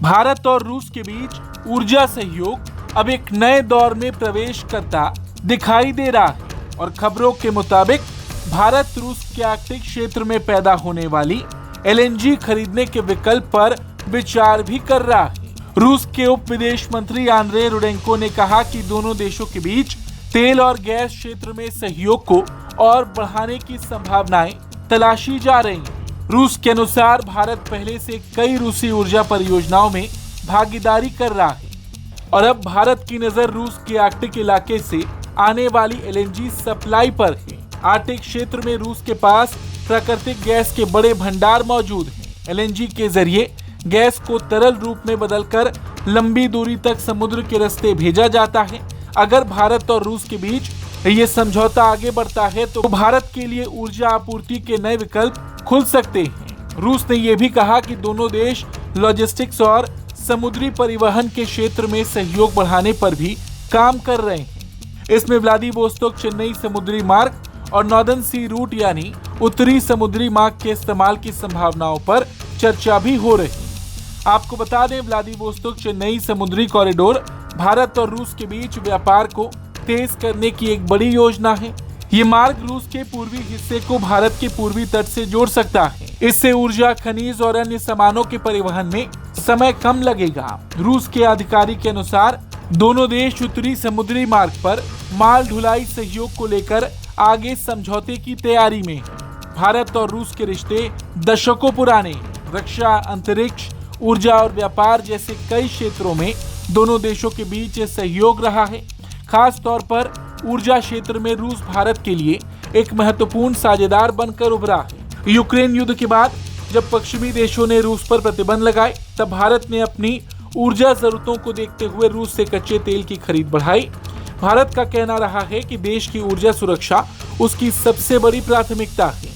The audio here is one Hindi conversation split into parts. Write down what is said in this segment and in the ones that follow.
भारत और रूस के बीच ऊर्जा सहयोग अब एक नए दौर में प्रवेश करता दिखाई दे रहा है और खबरों के मुताबिक भारत रूस के आर्कटिक क्षेत्र में पैदा होने वाली एलएनजी खरीदने के विकल्प पर विचार भी कर रहा है। रूस के उप विदेश मंत्री आंद्रे रुडेंको ने कहा कि दोनों देशों के बीच तेल और गैस क्षेत्र में सहयोग को और बढ़ाने की संभावनाएं तलाशी जा रही हैं। रूस के अनुसार भारत पहले से कई रूसी ऊर्जा परियोजनाओं में भागीदारी कर रहा है और अब भारत की नजर रूस के आर्कटिक इलाके से आने वाली एलएनजी सप्लाई पर है। आर्कटिक क्षेत्र में रूस के पास प्राकृतिक गैस के बड़े भंडार मौजूद हैं। एलएनजी के जरिए गैस को तरल रूप में बदलकर लंबी दूरी तक समुद्र के रास्ते भेजा जाता है। अगर भारत और रूस के बीच ये समझौता आगे बढ़ता है तो भारत के लिए ऊर्जा आपूर्ति के नए विकल्प खुल सकते हैं। रूस ने यह भी कहा कि दोनों देश लॉजिस्टिक्स और समुद्री परिवहन के क्षेत्र में सहयोग बढ़ाने पर भी काम कर रहे हैं। इसमें व्लादिवोस्तोक चेन्नई समुद्री मार्ग और नॉर्दर्न सी रूट यानी उत्तरी समुद्री मार्ग के इस्तेमाल की संभावनाओं पर चर्चा भी हो रही है। आपको बता दें, व्लादिवोस्तोक चेन्नई समुद्री कॉरिडोर भारत और रूस के बीच व्यापार को तेज करने की एक बड़ी योजना है। ये मार्ग रूस के पूर्वी हिस्से को भारत के पूर्वी तट से जोड़ सकता है। इससे ऊर्जा, खनिज और अन्य सामानों के परिवहन में समय कम लगेगा। रूस के अधिकारी के अनुसार दोनों देश उत्तरी समुद्री मार्ग पर माल ढुलाई सहयोग को लेकर आगे समझौते की तैयारी में है। भारत और रूस के रिश्ते दशकों पुराने हैं। रक्षा, अंतरिक्ष, ऊर्जा और व्यापार जैसे कई क्षेत्रों में दोनों देशों के बीच सहयोग रहा है। खास तौर पर ऊर्जा क्षेत्र में रूस भारत के लिए एक महत्वपूर्ण साझेदार बनकर उभरा है। यूक्रेन युद्ध के बाद जब पश्चिमी देशों ने रूस पर प्रतिबंध लगाए, तब भारत ने अपनी ऊर्जा जरूरतों को देखते हुए रूस से कच्चे तेल की खरीद बढ़ाई। भारत का कहना रहा है कि देश की ऊर्जा सुरक्षा उसकी सबसे बड़ी प्राथमिकता है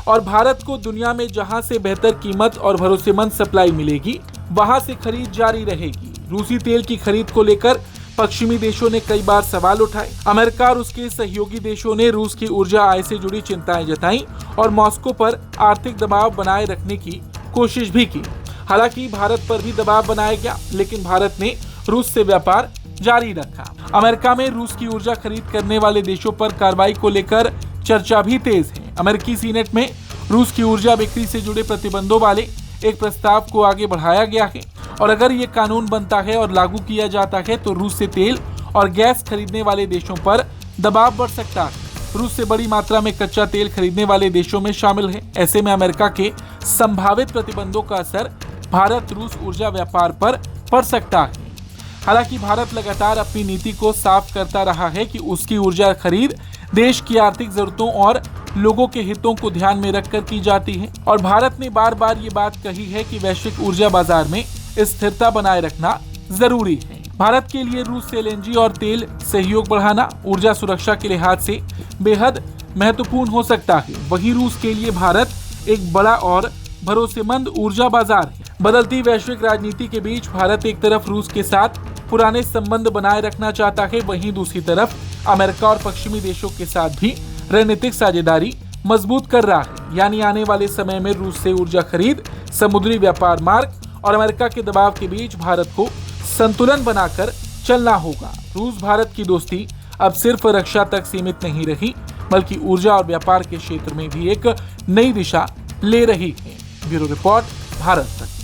और भारत को दुनिया में जहां से बेहतर कीमत और भरोसेमंद सप्लाई मिलेगी, वहां से खरीद जारी रहेगी। रूसी तेल की खरीद को लेकर पश्चिमी देशों ने कई बार सवाल उठाए। अमेरिका और उसके सहयोगी देशों ने रूस की ऊर्जा आय से जुड़ी चिंताएं जताई और मॉस्को पर आर्थिक दबाव बनाए रखने की कोशिश भी की। हालांकि भारत पर भी दबाव बनाया गया, लेकिन भारत ने रूस से व्यापार जारी रखा। अमेरिका में रूस की ऊर्जा खरीद करने वाले देशों पर कार्रवाई को लेकर चर्चा भी तेज है। अमेरिकी सीनेट में रूस की ऊर्जा बिक्री से जुड़े प्रतिबंधों वाले एक प्रस्ताव को आगे बढ़ाया गया है और अगर ये कानून बनता है और लागू किया जाता है तो रूस से तेल और गैस खरीदने वाले देशों पर दबाव बढ़ सकता है। रूस से बड़ी मात्रा में कच्चा तेल खरीदने वाले देशों में शामिल है। ऐसे में अमेरिका के संभावित प्रतिबंधों का असर भारत रूस ऊर्जा व्यापार पर पड़ सकता है। हालांकि भारत लगातार अपनी नीति को साफ करता रहा है कि उसकी ऊर्जा खरीद देश की आर्थिक जरूरतों और लोगों के हितों को ध्यान में रखकर की जाती है और भारत ने बार बार ये बात कही है कि वैश्विक ऊर्जा बाजार में स्थिरता बनाए रखना जरूरी है। भारत के लिए रूस से एलएनजी और तेल सहयोग बढ़ाना ऊर्जा सुरक्षा के लिहाज से बेहद महत्वपूर्ण हो सकता है। वहीं रूस के लिए भारत एक बड़ा और भरोसेमंद ऊर्जा बाजार है। बदलती वैश्विक राजनीति के बीच भारत एक तरफ रूस के साथ पुराने संबंध बनाए रखना चाहता है, वहीं दूसरी तरफ अमेरिका और पश्चिमी देशों के साथ भी रणनीतिक साझेदारी मजबूत कर रहा है। यानी आने वाले समय में रूस से ऊर्जा खरीद, समुद्री व्यापार मार्ग और अमेरिका के दबाव के बीच भारत को संतुलन बनाकर चलना होगा। रूस भारत की दोस्ती अब सिर्फ रक्षा तक सीमित नहीं रही, बल्कि ऊर्जा और व्यापार के क्षेत्र में भी एक नई दिशा ले रही है। ब्यूरो रिपोर्ट, भारत तक।